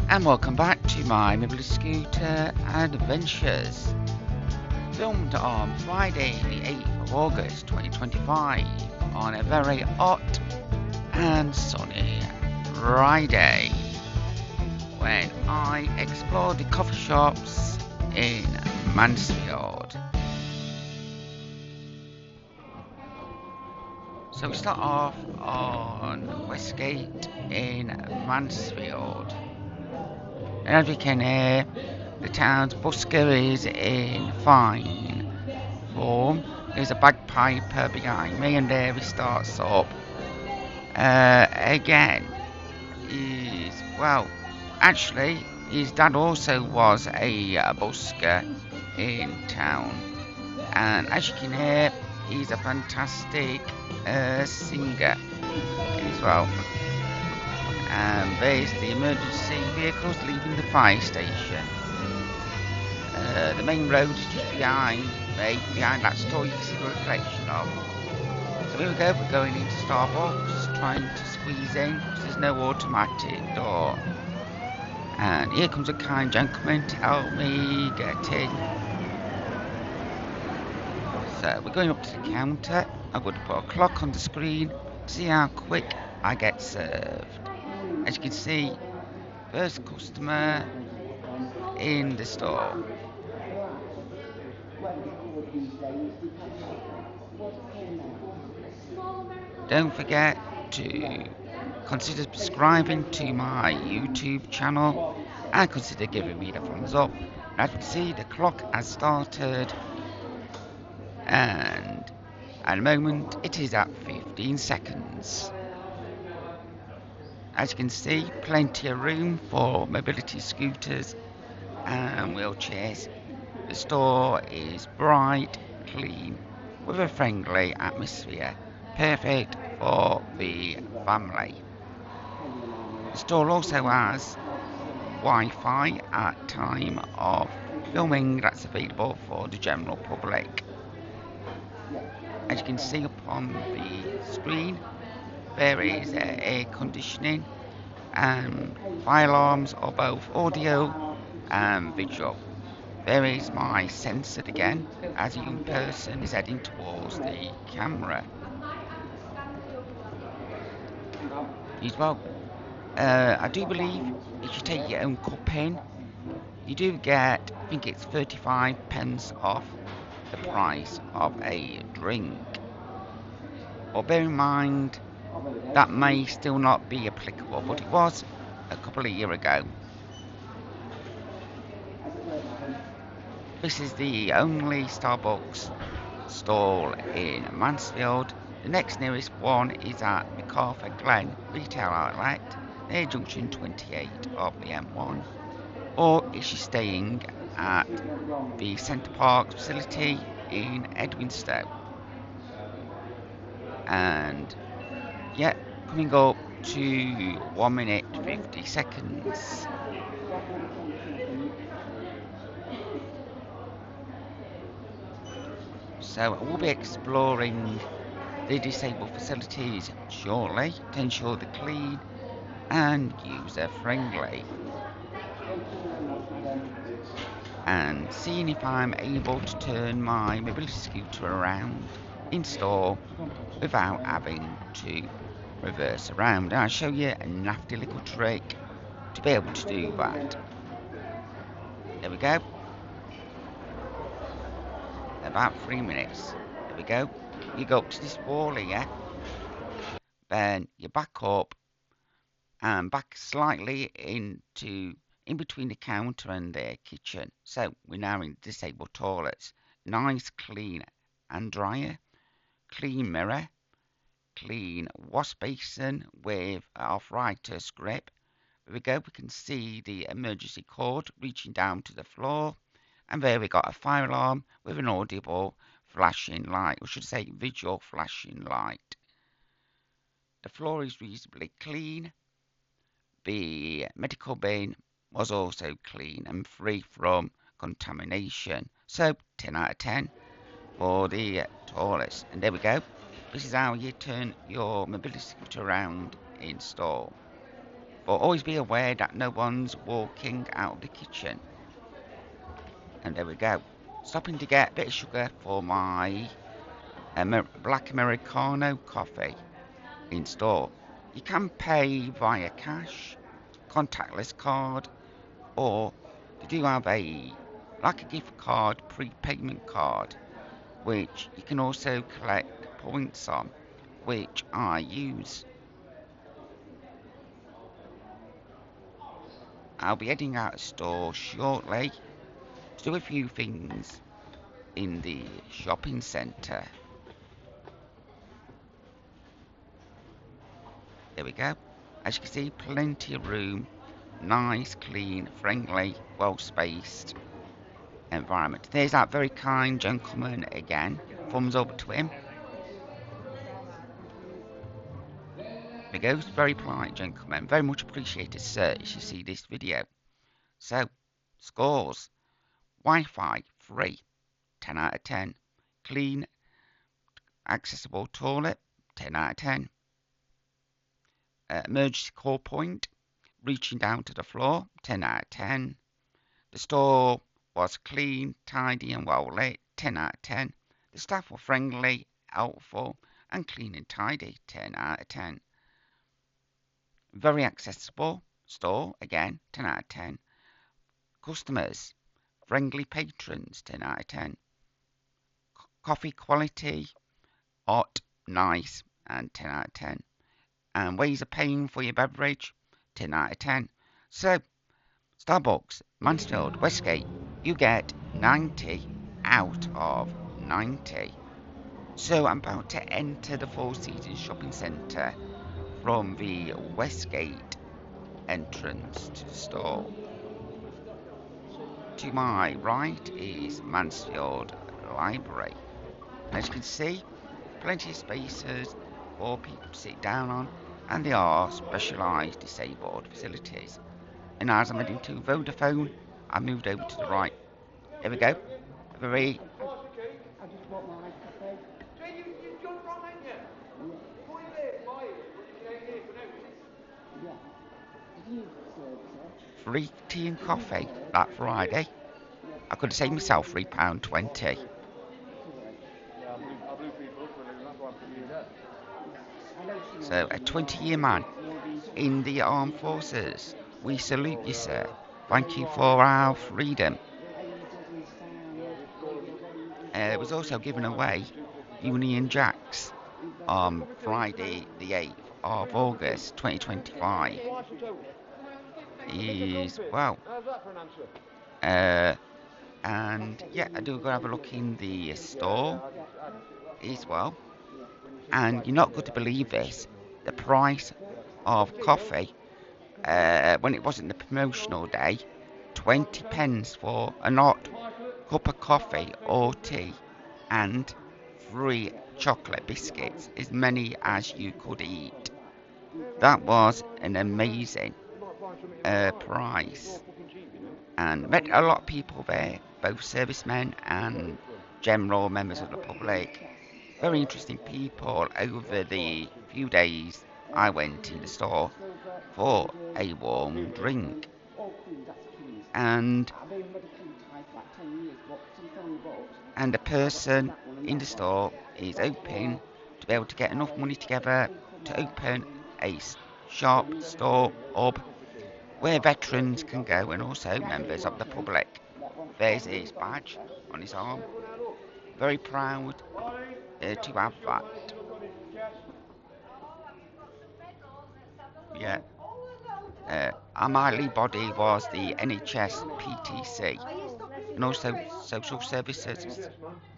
And welcome back to my mobility scooter adventures. Filmed on Friday the 8th of August 2025 on a very hot and sunny Friday when I explored the coffee shops in Mansfield. So we start off on Westgate in Mansfield. And as we can hear, the town's busker is in fine form. There's a bagpiper behind me, and there he starts up. Again, actually, his dad also was a busker in town, and as you can hear, he's a fantastic singer as well. And there's the emergency vehicles leaving the fire station. The main road is just behind me, behind that store you can see the reflection of. So here we go, we're going into Starbucks, trying to squeeze in, because there's no automatic door. And here comes a kind gentleman to help me get in. So we're going up to the counter. I'm going to put a clock on the screen to see how quick I get served. As you can see, first customer in the store. Don't forget to consider subscribing to my YouTube channel and consider giving me the thumbs up. As you can see, the clock has started, and at the moment it is at 15 seconds. As you can see, plenty of room for mobility scooters and wheelchairs. The store is bright, clean, with a friendly atmosphere, perfect for the family. The store also has Wi-Fi at time of filming that's available for the general public. As you can see upon the screen, there is air conditioning and fire alarms are both audio and visual. There is my sensor again as a young person is heading towards the camera. As well, I do believe if you take your own cup in, you do get, I think it's 35 pence off the price of a drink. But bear in mind, that may still not be applicable, but it was a couple of years ago. This is the only Starbucks stall in Mansfield. The next nearest one is at MacArthur Glen Retail Outlet near junction 28 of the M1. Or is she staying at the Centre Park facility in Edwinstowe? And yeah, coming up to 1 minute 50 seconds. So we'll be exploring the disabled facilities shortly to ensure they're clean and user friendly, and seeing if I'm able to turn my mobility scooter around in store without having to reverse around. I'll show you a nifty little trick to be able to do that. There we go. About 3 minutes. There we go. You go up to this wall here, then you back up and back slightly into in between the counter and the kitchen. So we're now in disabled toilets. Nice, clean and dryer, clean mirror, clean wash basin with arthritis grip. There we go. We can see the emergency cord reaching down to the floor, and there we got a fire alarm with an audible flashing light, or should I say visual flashing light. The floor is reasonably clean. The medical bin was also clean and free from contamination. So 10 out of 10 for the toilets. And there we go. This is how you turn your mobility scooter around in store. but always be aware that no one's walking out of the kitchen. And there we go. Stopping to get a bit of sugar for my black Americano coffee in store. You can pay via cash, contactless card, or they do have like a gift card, prepayment card, which you can also collect points on, which I use. I'll be heading out of store shortly to do a few things in the shopping centre. There we go. As you can see, plenty of room, nice, clean, friendly, well spaced environment. There's that very kind gentleman again. Thumbs up to him. There he goes, very polite gentleman. Very much appreciated, sir, as you see this video. So, scores. Wi-Fi, free, 10 out of 10. Clean, accessible toilet, 10 out of 10. Emergency call point, reaching down to the floor, 10 out of 10. The store was clean, tidy and well lit, 10 out of 10. The staff were friendly, helpful and clean and tidy, 10 out of 10. Very accessible store, again, 10 out of 10. Customers, friendly patrons, 10 out of 10. Coffee quality, hot, nice and 10 out of 10. And ways of paying for your beverage, 10 out of 10. So, Starbucks, Mansfield, Westgate, you get 90 out of 90. So I'm about to enter the Four Seasons Shopping Centre from the Westgate entrance to the store. To my right is Mansfield Library. As you can see, plenty of spaces for people to sit down on, and they are specialised disabled facilities. And as I'm heading to Vodafone, I moved over to the right. Here we go. Very. Free tea and coffee that Friday. I could have saved myself £3.20. So, a 20-year man in the armed forces. We salute you, sir. Thank you for our freedom. It was also given away Union Jacks on Friday the 8th of August 2025. Is, well, and yeah, I do go have a look in the store as well. And you're not going to believe this, the price of coffee, when it wasn't the promotional day, 20 pence for a hot cup of coffee or tea and free chocolate biscuits, as many as you could eat. That was an amazing price, and met a lot of people there, both servicemen and general members of the public. Very interesting people over the few days I went in the store for a warm drink. And the person in the store is hoping to be able to get enough money together to open a shop, store, hub where veterans can go and also members of the public. There's his badge on his arm. Very proud to have that. Yeah. And my lead body was the NHS PTC and also social services,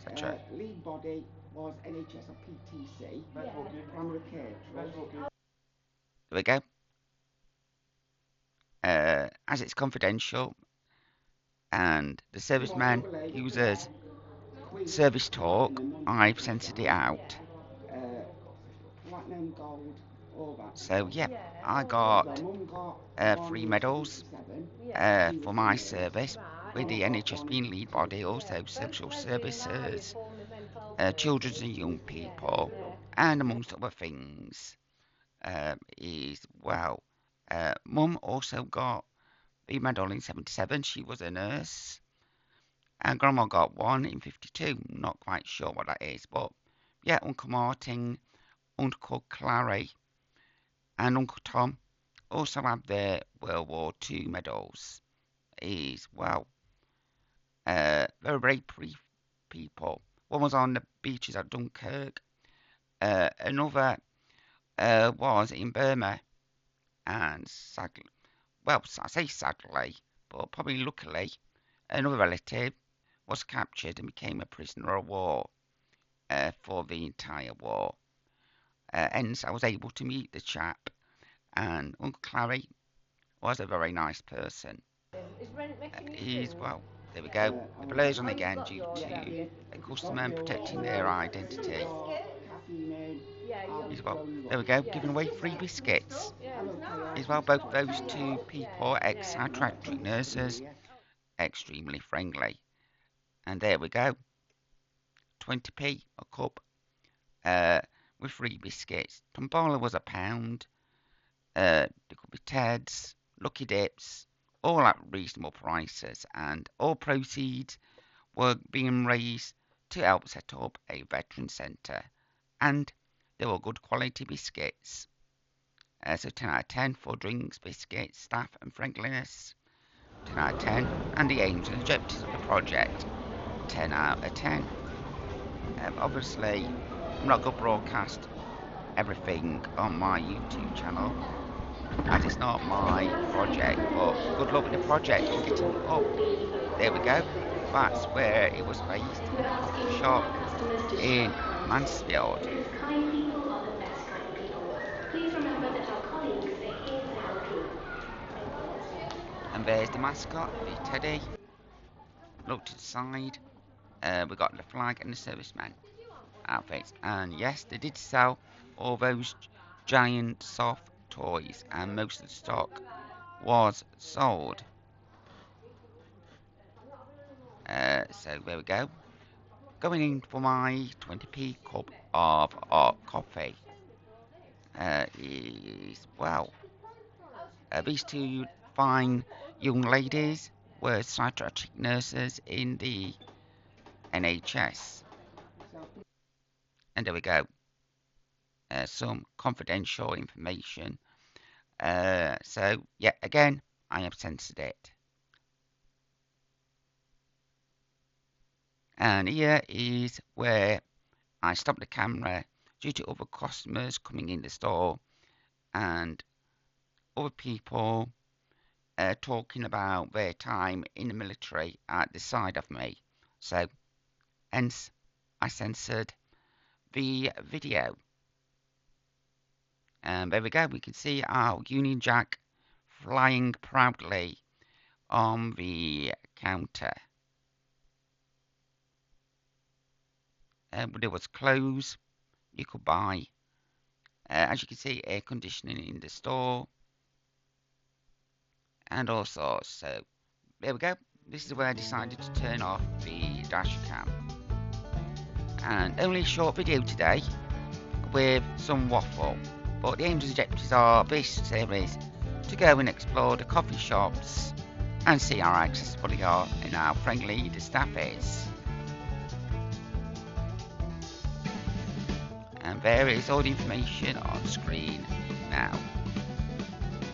etc. Lead body was NHS or PTC, primary care. There we go. As it's confidential, and the serviceman uses service talk, I've censored it out. So yeah, I got 3 medals for my service, with the NHS being lead body, also social services, children's and young people, and amongst other things, is, well, Mum also got the medal in 77. She was a nurse. And Grandma got one in 52. Not quite sure what that is, but yeah, Uncle Martin, Uncle Clary, and Uncle Tom also have their World War II medals. Is well, very brave people. One was on the beaches at Dunkirk. Another was in Burma, and sadly, well, I say sadly, but probably luckily, another relative was captured and became a prisoner of war for the entire war. Hence, I was able to meet the chap, and Uncle Clary was a very nice person. He's, well, there we go. The blaze on again due to a customer protecting their identity. He's, well, there we go, giving away free biscuits. As well, both those two people, ex-psychiatric nurses, extremely friendly. And there we go, 20p a cup with free biscuits. Tombola was £1. There could be Ted's, Lucky Dips, all at reasonable prices, and all proceeds were being raised to help set up a veteran centre. And they were good quality biscuits. So 10 out of 10 for drinks, biscuits, staff and friendliness. 10 out of 10. And the aims and objectives of the project. 10 out of 10. Obviously, I'm not going to broadcast everything on my YouTube channel, as it's not my project, but good luck with the project and getting it up. There we go. That's where it was based, in a coffee shop in Mansfield. And there's the mascot, the Teddy. Look to the side. We got the flag and the serviceman outfits. And yes, they did sell all those giant soft toys, and most of the stock was sold. So there we go. Going in for my 20p cup of coffee. Is, well, these two fine young ladies were psychiatric nurses in the NHS. And there we go. Some confidential information. So, yeah, again, I have censored it. And here is where I stopped the camera due to other customers coming in the store and other people talking about their time in the military at the side of me. So, hence, I censored the video. And there we go, we can see our Union Jack flying proudly on the counter. There was clothes you could buy. As you can see, air conditioning in the store. And all sorts. So, there we go. This is where I decided to turn off the dash cam. And only a short video today with some waffle. But the aims and objectives of this series to go and explore the coffee shops and see how accessible they are and how friendly the staff is. And there is all the information on screen now.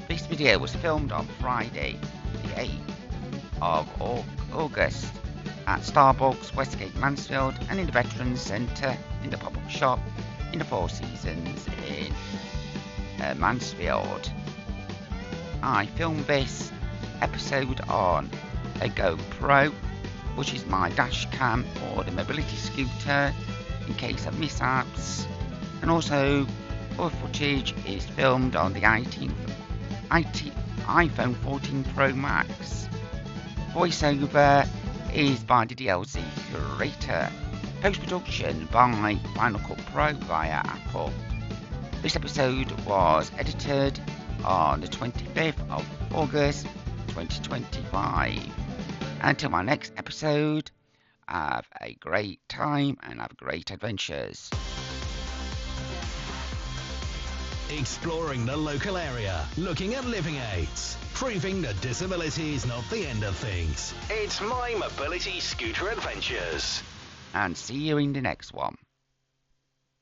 This video was filmed on Friday, the 8th of August at Starbucks, Westgate, Mansfield, and in the Veterans Centre in the pop-up shop in the Four Seasons in Mansfield. I filmed this episode on a GoPro, which is my dash cam or the mobility scooter in case of mishaps, and also other footage is filmed on the iPhone 14 Pro Max. Voiceover is by the DLC Curator. Post-production by Final Cut Pro via Apple. This episode was edited on the 25th of August 2025. Until my next episode, have a great time and have great adventures. Exploring the local area, looking at living aids, proving that disability is not the end of things. It's My Mobility Scooter Adventures. And see you in the next one.